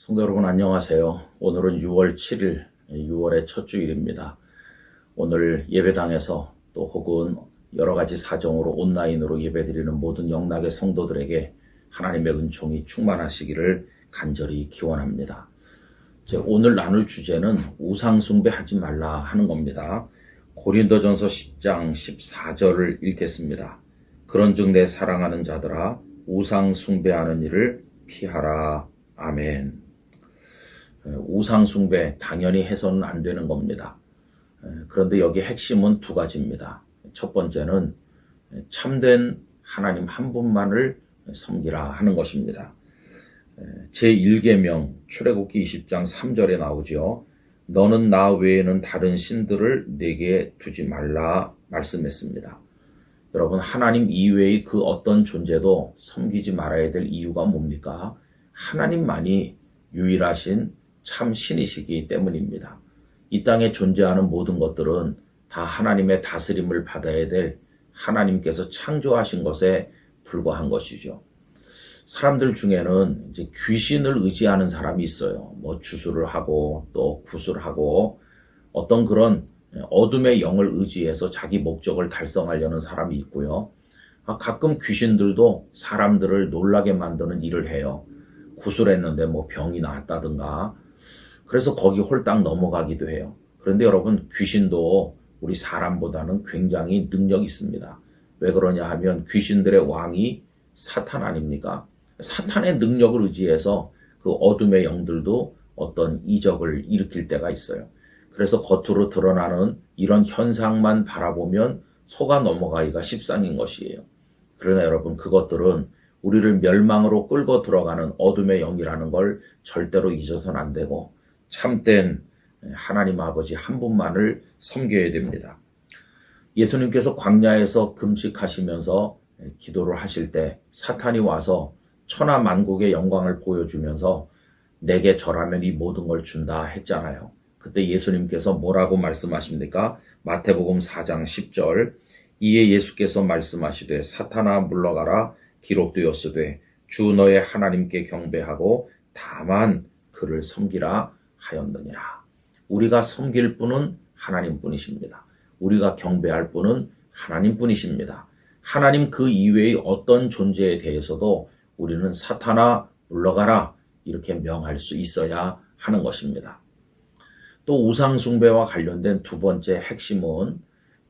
성도 여러분 안녕하세요. 오늘은 6월 7일, 6월의 첫 주일입니다. 오늘 예배당에서 또 혹은 여러 가지 사정으로 온라인으로 예배드리는 모든 영락의 성도들에게 하나님의 은총이 충만하시기를 간절히 기원합니다. 오늘 나눌 주제는 우상숭배하지 말라 하는 겁니다. 고린도전서 10장 14절을 읽겠습니다. 그런즉 내 사랑하는 자들아 우상숭배하는 일을 피하라. 아멘. 우상숭배 당연히 해서는 안 되는 겁니다. 그런데 여기 핵심은 두 가지입니다. 첫 번째는 참된 하나님 한 분만을 섬기라 하는 것입니다. 제1계명 출애굽기 20장 3절에 나오죠. 너는 나 외에는 다른 신들을 내게 두지 말라 말씀했습니다. 여러분, 하나님 이외의 그 어떤 존재도 섬기지 말아야 될 이유가 뭡니까? 하나님만이 유일하신 참 신이시기 때문입니다. 이 땅에 존재하는 모든 것들은 다 하나님의 다스림을 받아야 될 하나님께서 창조하신 것에 불과한 것이죠. 사람들 중에는 이제 귀신을 의지하는 사람이 있어요. 주술을 하고 또 구슬을 하고 어떤 그런 어둠의 영을 의지해서 자기 목적을 달성하려는 사람이 있고요. 가끔 귀신들도 사람들을 놀라게 만드는 일을 해요. 구슬했는데 병이 나았다든가. 그래서 거기 홀딱 넘어가기도 해요. 그런데 여러분, 귀신도 우리 사람보다는 굉장히 능력이 있습니다. 왜 그러냐 하면 귀신들의 왕이 사탄 아닙니까? 사탄의 능력을 의지해서 그 어둠의 영들도 어떤 이적을 일으킬 때가 있어요. 그래서 겉으로 드러나는 이런 현상만 바라보면 속아 넘어가기가 십상인 것이에요. 그러나 여러분, 그것들은 우리를 멸망으로 끌고 들어가는 어둠의 영이라는 걸 절대로 잊어서는 안 되고 참된 하나님 아버지 한 분만을 섬겨야 됩니다. 예수님께서 광야에서 금식하시면서 기도를 하실 때 사탄이 와서 천하 만국의 영광을 보여주면서 내게 절하면 이 모든 걸 준다 했잖아요. 그때 예수님께서 뭐라고 말씀하십니까? 마태복음 4장 10절. 이에 예수께서 말씀하시되 사탄아 물러가라 기록되었으되 주 너의 하나님께 경배하고 다만 그를 섬기라 하였느니라. 우리가 섬길 분은 하나님뿐이십니다. 우리가 경배할 분은 하나님뿐이십니다. 하나님 그 이외의 어떤 존재에 대해서도 우리는 사탄아 물러가라 이렇게 명할 수 있어야 하는 것입니다. 또 우상숭배와 관련된 두 번째 핵심은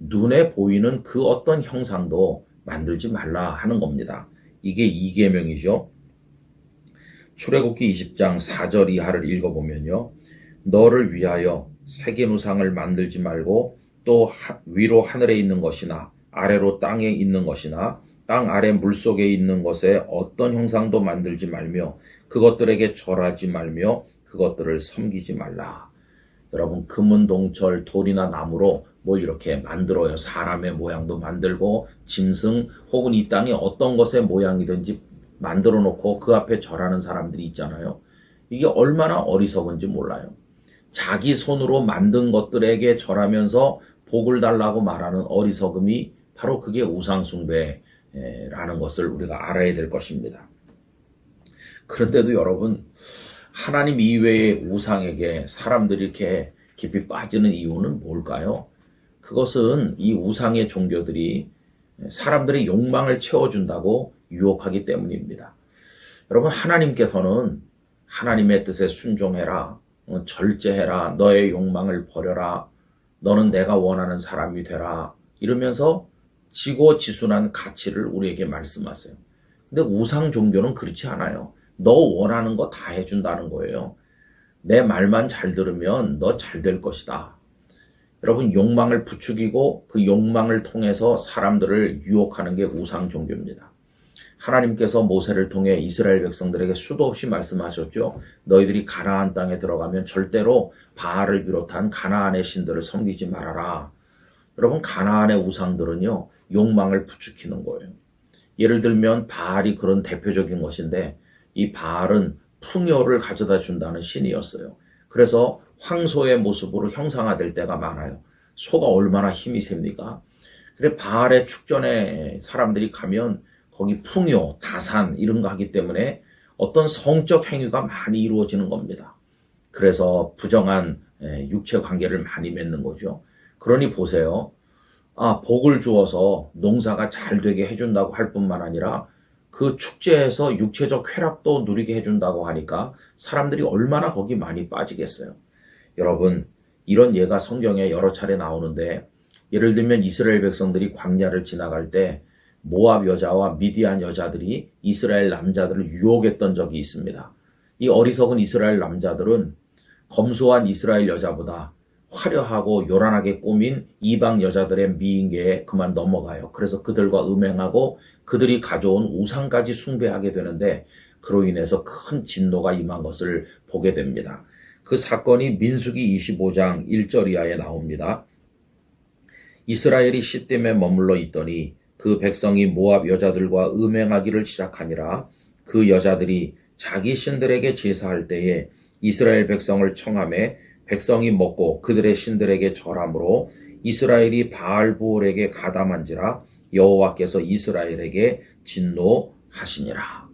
눈에 보이는 그 어떤 형상도 만들지 말라 하는 겁니다. 이게 2계명이죠. 출애굽기 20장 4절 이하를 읽어보면요. 너를 위하여 새긴 우상을 만들지 말고 또 위로 하늘에 있는 것이나 아래로 땅에 있는 것이나 땅 아래 물속에 있는 것에 어떤 형상도 만들지 말며 그것들에게 절하지 말며 그것들을 섬기지 말라. 여러분, 금은 동철 돌이나 나무로 이렇게 만들어요. 사람의 모양도 만들고 짐승 혹은 이 땅에 어떤 것의 모양이든지 만들어 놓고 그 앞에 절하는 사람들이 있잖아요. 이게 얼마나 어리석은지 몰라요. 자기 손으로 만든 것들에게 절하면서 복을 달라고 말하는 어리석음이 바로 그게 우상숭배라는 것을 우리가 알아야 될 것입니다. 그런데도 여러분, 하나님 이외의 우상에게 사람들이 이렇게 깊이 빠지는 이유는 뭘까요? 그것은 이 우상의 종교들이 사람들의 욕망을 채워준다고 유혹하기 때문입니다. 여러분, 하나님께서는 하나님의 뜻에 순종해라, 절제해라, 너의 욕망을 버려라, 너는 내가 원하는 사람이 되라 이러면서 지고지순한 가치를 우리에게 말씀하세요. 근데 우상 종교는 그렇지 않아요. 너 원하는 거 다 해준다는 거예요. 내 말만 잘 들으면 너 잘 될 것이다. 여러분, 욕망을 부추기고 그 욕망을 통해서 사람들을 유혹하는 게 우상 종교입니다. 하나님께서 모세를 통해 이스라엘 백성들에게 수도 없이 말씀하셨죠. 너희들이 가나안 땅에 들어가면 절대로 바알을 비롯한 가나안의 신들을 섬기지 말아라. 여러분, 가나안의 우상들은요, 욕망을 부추기는 거예요. 예를 들면 바알이 그런 대표적인 것인데 이 바알은 풍요를 가져다 준다는 신이었어요. 그래서 황소의 모습으로 형상화될 때가 많아요. 소가 얼마나 힘이 셉니까? 그래 바알의 축전에 사람들이 가면 거기 풍요, 다산 이런 거 하기 때문에 어떤 성적 행위가 많이 이루어지는 겁니다. 그래서 부정한 육체 관계를 많이 맺는 거죠. 그러니 보세요. 복을 주어서 농사가 잘 되게 해준다고 할 뿐만 아니라 그 축제에서 육체적 쾌락도 누리게 해준다고 하니까 사람들이 얼마나 거기 많이 빠지겠어요. 여러분, 이런 예가 성경에 여러 차례 나오는데, 예를 들면 이스라엘 백성들이 광야를 지나갈 때 모압 여자와 미디안 여자들이 이스라엘 남자들을 유혹했던 적이 있습니다. 이 어리석은 이스라엘 남자들은 검소한 이스라엘 여자보다 화려하고 요란하게 꾸민 이방 여자들의 미인계에 그만 넘어가요. 그래서 그들과 음행하고 그들이 가져온 우상까지 숭배하게 되는데, 그로 인해서 큰 진노가 임한 것을 보게 됩니다. 그 사건이 민수기 25장 1절 이하에 나옵니다. 이스라엘이 시딤에 머물러 있더니 그 백성이 모압 여자들과 음행하기를 시작하니라. 그 여자들이 자기 신들에게 제사할 때에 이스라엘 백성을 청하매 백성이 먹고 그들의 신들에게 절함으로 이스라엘이 바알부올에게 가담한지라. 여호와께서 이스라엘에게 진노하시니라.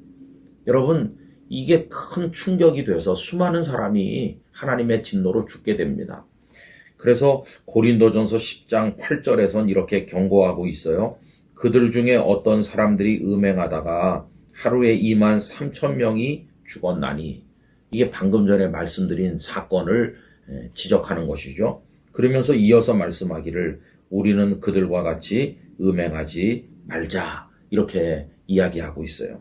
여러분, 이게 큰 충격이 돼서 수많은 사람이 하나님의 진노로 죽게 됩니다. 그래서 고린도전서 10장 8절에선 이렇게 경고하고 있어요. 그들 중에 어떤 사람들이 음행하다가 하루에 2만 3천 명이 죽었나니. 이게 방금 전에 말씀드린 사건을 지적하는 것이죠. 그러면서 이어서 말씀하기를 우리는 그들과 같이 음행하지 말자, 이렇게 이야기하고 있어요.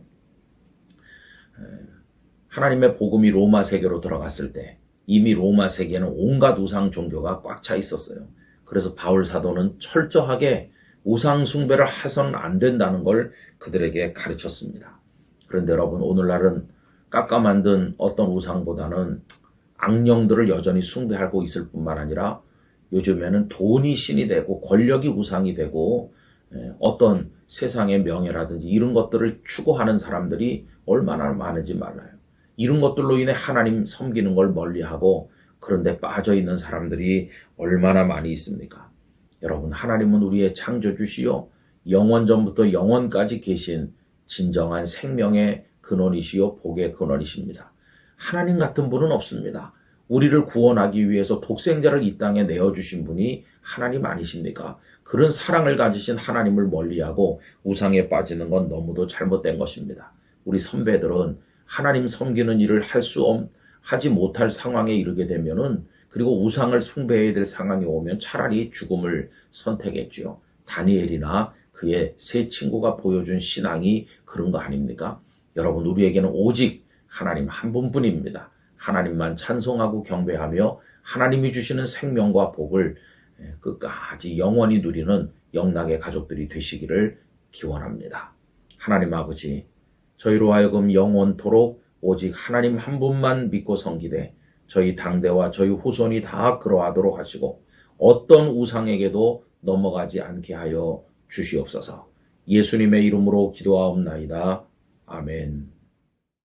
하나님의 복음이 로마 세계로 들어갔을 때 이미 로마 세계는 온갖 우상 종교가 꽉 차 있었어요. 그래서 바울 사도는 철저하게 우상 숭배를 해서는 안 된다는 걸 그들에게 가르쳤습니다. 그런데 여러분, 오늘날은 깎아 만든 어떤 우상보다는 악령들을 여전히 숭배하고 있을 뿐만 아니라 요즘에는 돈이 신이 되고 권력이 우상이 되고 어떤 세상의 명예라든지 이런 것들을 추구하는 사람들이 얼마나 많은지 몰라요. 이런 것들로 인해 하나님 섬기는 걸 멀리하고 그런데 빠져있는 사람들이 얼마나 많이 있습니까? 여러분, 하나님은 우리의 창조주시요 영원전부터 영원까지 계신 진정한 생명의 근원이시요 복의 근원이십니다. 하나님 같은 분은 없습니다. 우리를 구원하기 위해서 독생자를 이 땅에 내어주신 분이 하나님 아니십니까? 그런 사랑을 가지신 하나님을 멀리하고 우상에 빠지는 건 너무도 잘못된 것입니다. 우리 선배들은 하나님 섬기는 일을 하지 못할 상황에 이르게 되면은, 그리고 우상을 숭배해야 될 상황이 오면 차라리 죽음을 선택했죠. 다니엘이나 그의 세 친구가 보여준 신앙이 그런 거 아닙니까? 여러분, 우리에게는 오직 하나님 한 분뿐입니다. 하나님만 찬송하고 경배하며 하나님이 주시는 생명과 복을 끝까지 영원히 누리는 영락의 가족들이 되시기를 기원합니다. 하나님 아버지, 저희로 하여금 영원토록 오직 하나님 한 분만 믿고 섬기되 저희 당대와 저희 후손이 다 그러하도록 하시고 어떤 우상에게도 넘어가지 않게 하여 주시옵소서. 예수님의 이름으로 기도하옵나이다. 아멘.